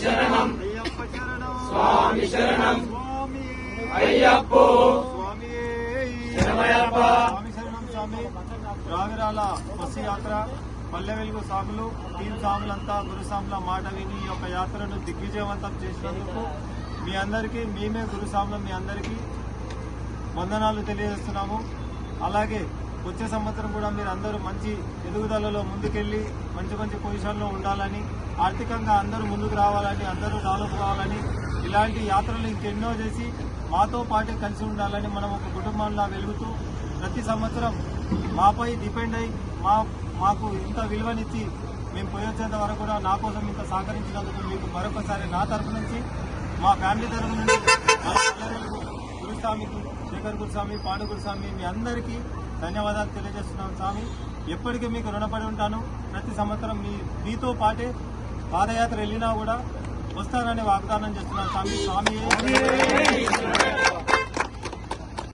శరణం అయ్యప్ప శరణం స్వామి శరణం స్వామి అయ్యప్పో స్వామి శరణమయ్యప్ప స్వామి శరణం స్వామి. రావిరాల బస్సు యాత్ర పల్లె వెలుగు సాములు టీం సాములంతా గురుసాముల మాట విని ఈ యొక్క యాత్రను దిగ్విజయవంతం చేసినందుకు మీ అందరికీ మేమే గురుసాములం మీ అందరికీ వందనాలు తెలియజేస్తున్నాము. అలాగే వచ్చే సంవత్సరం కూడా మీరు అందరూ మంచి ఎదుగుదలలో ముందుకెళ్లి మంచి మంచి పొజిషన్లో ఉండాలని, ఆర్థికంగా అందరూ ముందుకు రావాలని, అందరూ డెవలప్ కావాలని, ఇలాంటి యాత్రలు ఇంకెన్నో చేసి మాతో పాటే కలిసి ఉండాలని మనం ఒక కుటుంబంలా వెలుగుతూ ప్రతి సంవత్సరం మాపై డిపెండ్ అయి మాకు ఇంత విలువనిచ్చి మేము పోయొచ్చేంత వరకు కూడా నా కోసం ఇంత సహకరించినందుకు మీకు మరొకసారి నా తరఫు నుంచి మా ఫ్యామిలీ తరఫు నుంచి గురుస్వామికి శేఖర్ గురుస్వామి పాండు గురుస్వామి మీ అందరికీ ధన్యవాదాలు తెలియజేస్తున్నాను స్వామి. ఎప్పటికీ మీకు రుణపడి ఉంటాను. ప్రతి సంవత్సరం మీతో పాటే పాదయాత్ర వెళ్ళినా కూడా వస్తానని వాగ్దానం చేస్తున్నాను స్వామి. స్వామి